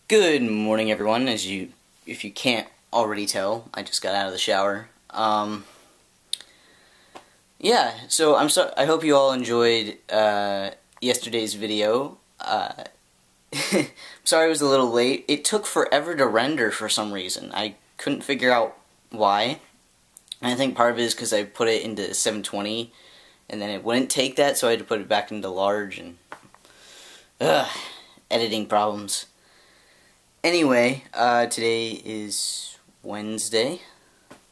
Good morning, everyone. If you can't already tell, I just got out of the shower. Yeah. So I hope you all enjoyed yesterday's video. I'm sorry it was a little late. It took forever to render for some reason. I couldn't figure out why. And I think part of it is because I put it into 720, and then it wouldn't take that, so I had to put it back into large, and editing problems. Anyway, today is Wednesday,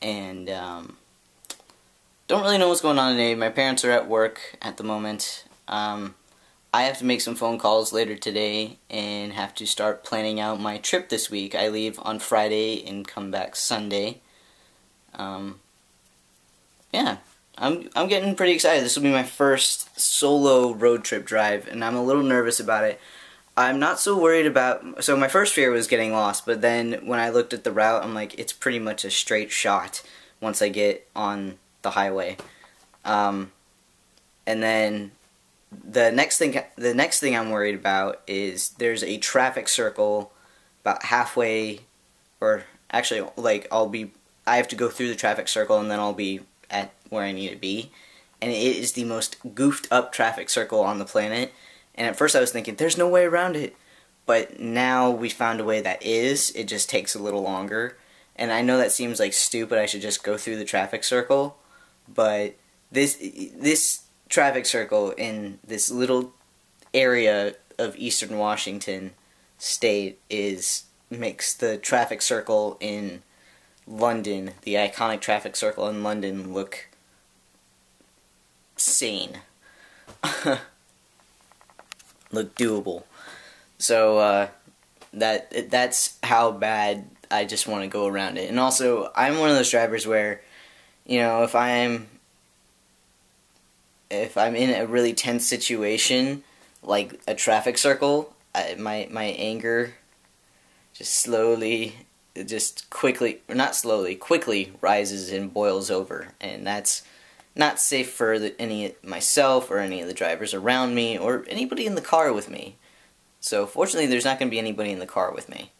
and don't really know what's going on today. My parents are at work at the moment. I have to make some phone calls later today and have to start planning out my trip this week. I leave on Friday and come back Sunday. Yeah, I'm getting pretty excited. This will be my first solo road trip drive, and I'm a little nervous about it. I'm not so worried about, so my first fear was getting lost, but then when I looked at the route, I'm like, it's pretty much a straight shot once I get on the highway. And then the next thing I'm worried about is there's a traffic circle about halfway, or actually, like, I have to go through the traffic circle and then I'll be at where I need to be. And it is the most goofed up traffic circle on the planet. And at first I was thinking, there's no way around it. But now we found a way that is. It just takes a little longer. And I know that seems like stupid. I should just go through the traffic circle. But this traffic circle in this little area of Eastern Washington state makes the traffic circle in London, the iconic traffic circle in London, look sane. Look doable. So that's how bad I just want to go around it. And also, I'm one of those drivers where, you know, if I'm in a really tense situation, like a traffic circle, my anger quickly rises and boils over, and that's not safe for myself or any of the drivers around me or anybody in the car with me. So fortunately, there's not going to be anybody in the car with me.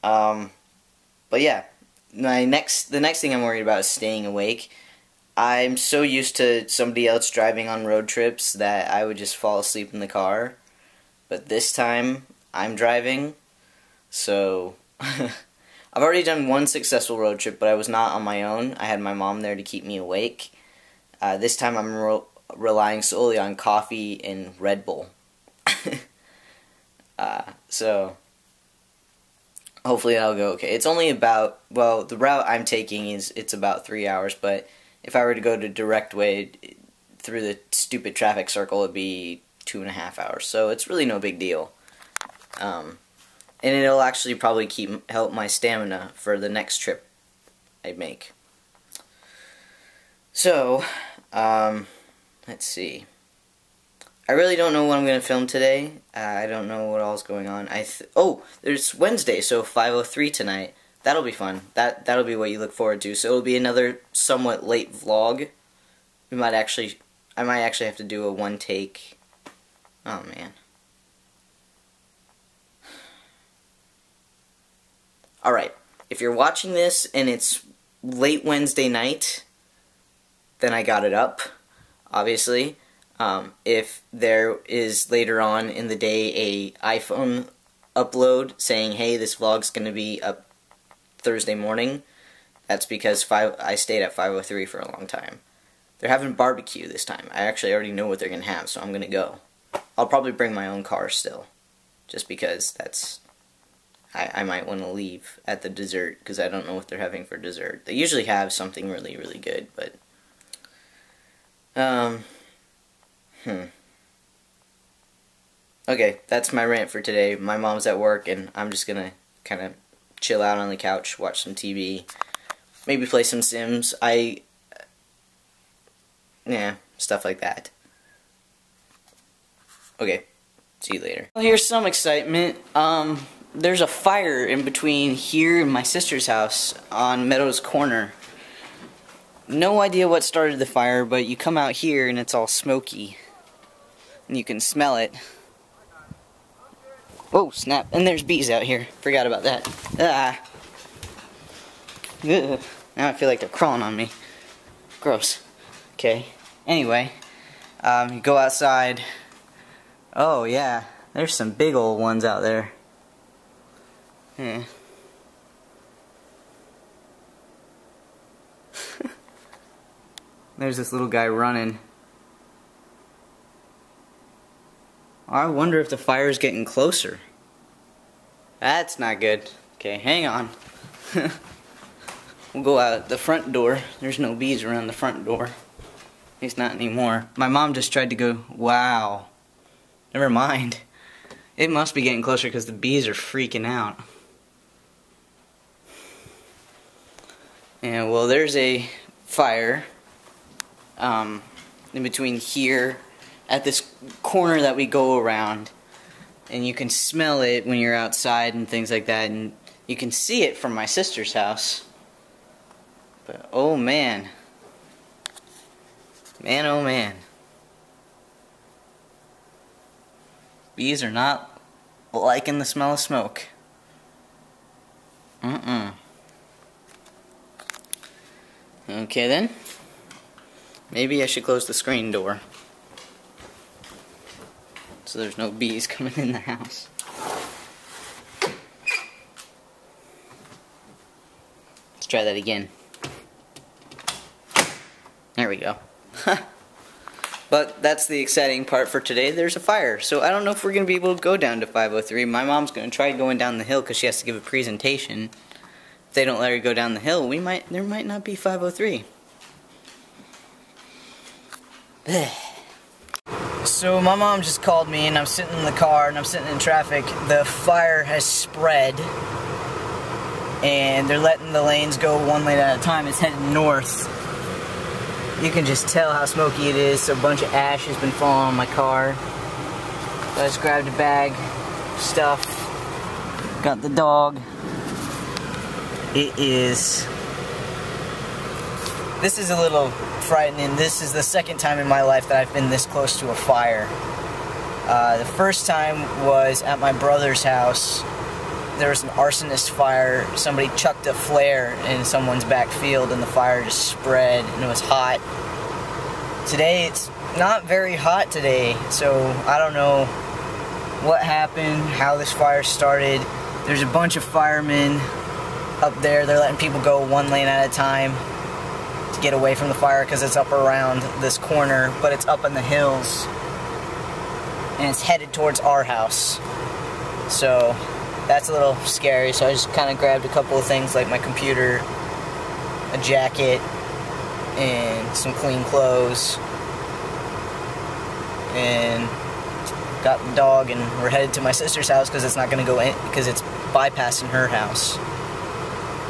But yeah, the next thing I'm worried about is staying awake. I'm so used to somebody else driving on road trips that I would just fall asleep in the car. But this time, I'm driving, so I've already done one successful road trip, but I was not on my own. I had my mom there to keep me awake. This time I'm relying solely on coffee and Red Bull. So hopefully that'll go okay. It's only about, well, the route I'm taking it's about 3 hours, but if I were to go to direct way through the stupid traffic circle, it'd be 2.5 hours. So it's really no big deal. And it'll actually probably help my stamina for the next trip I make. So, let's see. I really don't know what I'm going to film today. I don't know what all's going on. There's Wednesday, so 5:03 tonight. That'll be fun. That'll be what you look forward to. So it'll be another somewhat late vlog. I might actually have to do a one take. Oh man. Alright, if you're watching this and it's late Wednesday night, then I got it up, obviously. If there is later on in the day a iPhone upload saying, hey, this vlog's going to be up Thursday morning, that's because I stayed at 5:03 for a long time. They're having barbecue this time. I actually already know what they're going to have, so I'm going to go. I'll probably bring my own car still, just because I might want to leave at the dessert, because I don't know what they're having for dessert. They usually have something really, really good, but okay, that's my rant for today. My mom's at work, and I'm just gonna kind of chill out on the couch, watch some TV, maybe play some Sims. Yeah, stuff like that. Okay, see you later. Well, here's some excitement. There's a fire in between here and my sister's house on Meadows Corner. No idea what started the fire, but you come out here and it's all smoky. And you can smell it. Whoa, snap. And there's bees out here. Forgot about that. Ah. Ugh. Now I feel like they're crawling on me. Gross. Okay. Anyway, you go outside. Oh, yeah. There's some big old ones out there. Yeah. There's this little guy running. I wonder if the fire's getting closer. That's not good. Okay, hang on. We'll go out the front door. There's no bees around the front door. At least not anymore. My mom just tried to go, wow. Never mind. It must be getting closer because the bees are freaking out. Yeah, well, there's a fire in between here at this corner that we go around, and you can smell it when you're outside and things like that, and you can see it from my sister's house. But oh man, oh man, bees are not liking the smell of smoke. Okay then, maybe I should close the screen door so there's no bees coming in the house. Let's try that again. There we go. But that's the exciting part for today. There's a fire. So I don't know if we're going to be able to go down to 503. My mom's going to try going down the hill because she has to give a presentation. If they don't let her go down the hill, there might not be 503. So my mom just called me and I'm sitting in the car and I'm sitting in traffic. The fire has spread and they're letting the lanes go one lane at a time. It's heading north. You can just tell how smoky it is. So a bunch of ash has been falling on my car. So I just grabbed a bag, stuff, got the dog. This is a little frightening. This is the second time in my life that I've been this close to a fire. The first time was at my brother's house. There was an arsonist fire. Somebody chucked a flare in someone's back field and the fire just spread and it was hot. Today it's not very hot today, so I don't know what happened, how this fire started. There's a bunch of firemen up there. They're letting people go one lane at a time to get away from the fire because it's up around this corner, but it's up in the hills and it's headed towards our house. So that's a little scary, so I just kind of grabbed a couple of things like my computer, a jacket, and some clean clothes, and got the dog, and we're headed to my sister's house because it's not going to go in, because it's bypassing her house.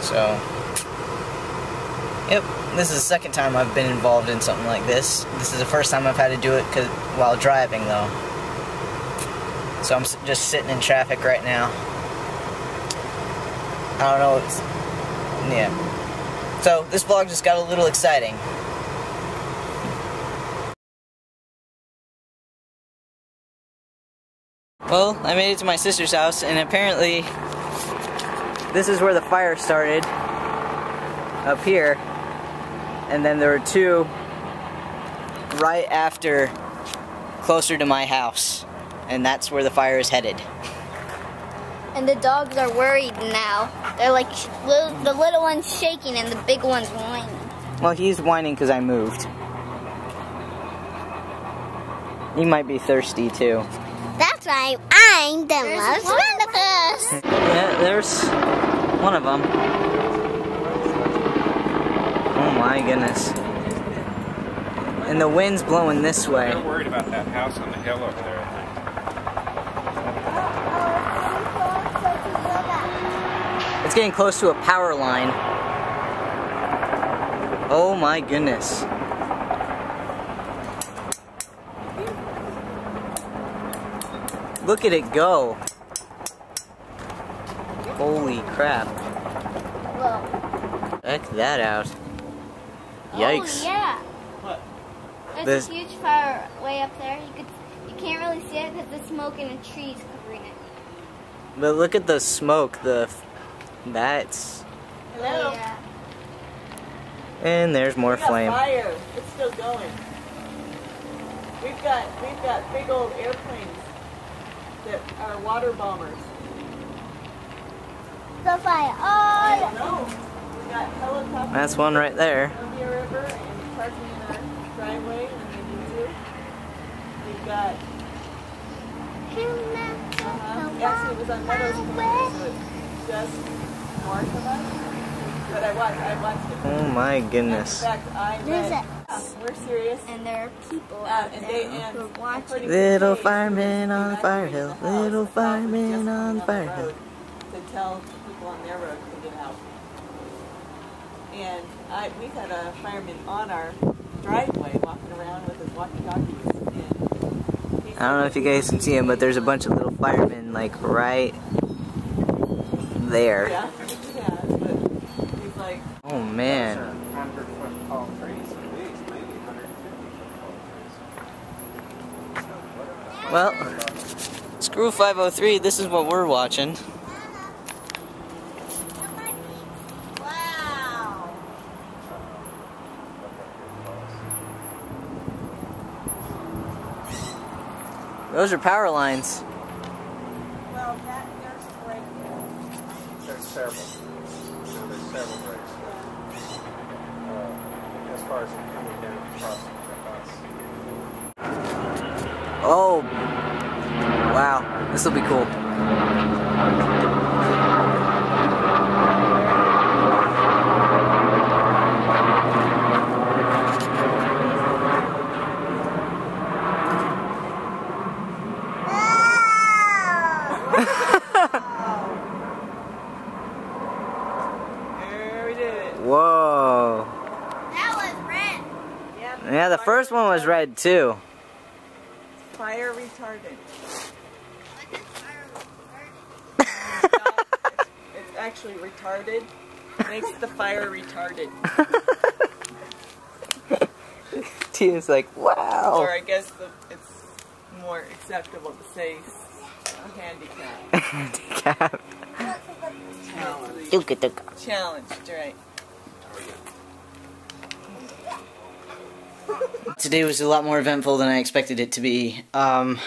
So, yep, this is the second time I've been involved in something like this. This is the first time I've had to do it while driving, though. So I'm just sitting in traffic right now. I don't know, yeah. So, this vlog just got a little exciting. Well, I made it to my sister's house, and apparently, this is where the fire started, up here, and then there were two right after, closer to my house, and that's where the fire is headed. And the dogs are worried now. They're like, the little one's shaking and the big one's whining. Well, he's whining because I moved. He might be thirsty too. That's right, I'm the most wonderful. Yeah, there's one of them. Oh my goodness. And the wind's blowing this way. They're worried about that house on the hill over there, I think. It's getting close to a power line. Oh my goodness. Look at it go. Holy crap. Whoa. Check that out. Yikes. Oh, yeah. What? There's a huge fire way up there. You can't really see it because the smoke and the trees covering it. But look at the smoke. That's. Hello. Yeah. And there's more We got flame. fire. It's still going. We've got big old airplanes that are water bombers. The fire. I Oh, don't know. We got helicopters. That's one right there. Columbia River and parking in our driveway when they need to. We've got. Actually, it was on Meadows Community, so it's just north of us. But I watched it. Oh my goodness. In fact, There's we're serious. and there are people out And there they who are and watching. Little fireman on the fire hill. Little fireman on the fire hill. To tell people on their road to get out. And we've had a fireman on our driveway walking around with his walkie-talkies. I don't know if you guys can see him, but there's a bunch of little firemen like right there. Yeah, but he's like, Oh man. 100-foot tall trees, at least, maybe 150 tall trees. Well, screw 503. This is what we're watching. wow. Those are power lines. Well, there's a break there. There's several. So there's several breaks. As far as coming down across the bus. Oh. Wow. This will be cool. There we did it. Whoa. That was red. Yeah, Yeah, the first one was red too. fire retardant. What does fire It's actually retarded. Makes the fire retarded. Tina's like, wow. Or I guess it's more acceptable to say handicap. Handicap. Challenged, right. Today was a lot more eventful than I expected it to be. I'm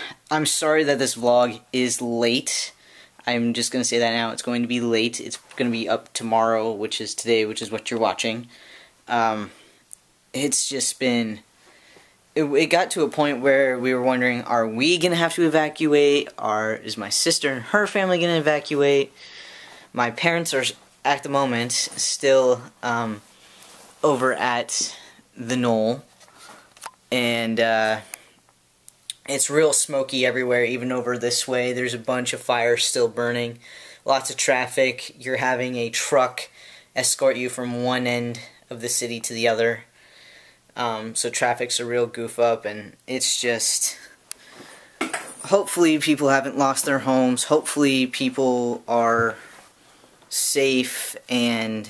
sorry that this vlog is late. I'm just going to say that now. It's going to be late. It's going to be up tomorrow, which is today, which is what you're watching. It's just been... It got to a point where we were wondering, are we going to have to evacuate? Is my sister and her family going to evacuate? My parents are, at the moment, still over at the Knoll. And it's real smoky everywhere, even over this way. There's a bunch of fires still burning. Lots of traffic. You're having a truck escort you from one end of the city to the other. So traffic's a real goof up, and it's just... Hopefully people haven't lost their homes. Hopefully people are safe and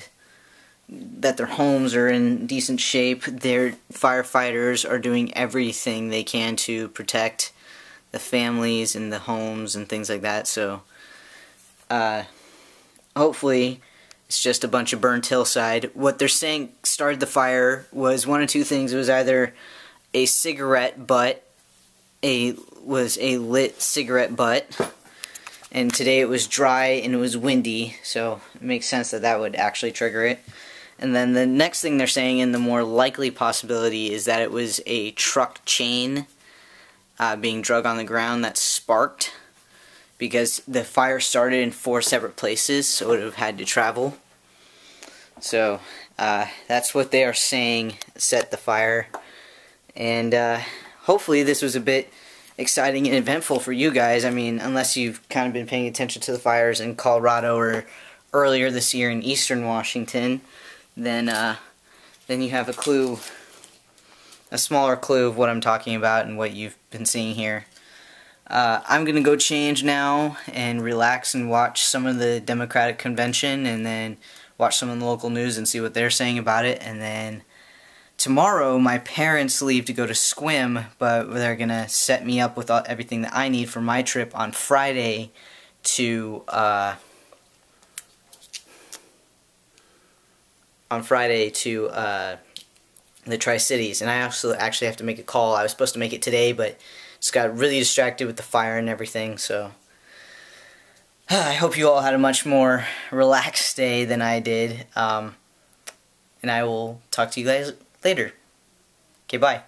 that their homes are in decent shape. Their firefighters are doing everything they can to protect the families and the homes and things like that. So hopefully it's just a bunch of burnt hillside. What they're saying started the fire was one of two things. It was either a cigarette butt, was a lit cigarette butt, and today it was dry and it was windy, so it makes sense that that would actually trigger it. And then the next thing they're saying, and the more likely possibility, is that it was a truck chain being drug on the ground that sparked, because the fire started in 4 separate places, so it would have had to travel. So that's what they are saying set the fire. And hopefully this was a bit exciting and eventful for you guys. I mean, unless you've kind of been paying attention to the fires in Colorado or earlier this year in eastern Washington, then you have a clue, a smaller clue of what I'm talking about and what you've been seeing here. I'm going to go change now and relax and watch some of the Democratic convention, and then watch some of the local news and see what they're saying about it. And then tomorrow my parents leave to go to Sequim, but they're going to set me up with everything that I need for my trip on Friday to the Tri-Cities, and I also actually have to make a call. I was supposed to make it today, but just got really distracted with the fire and everything, so I hope you all had a much more relaxed day than I did, and I will talk to you guys later. Okay, bye.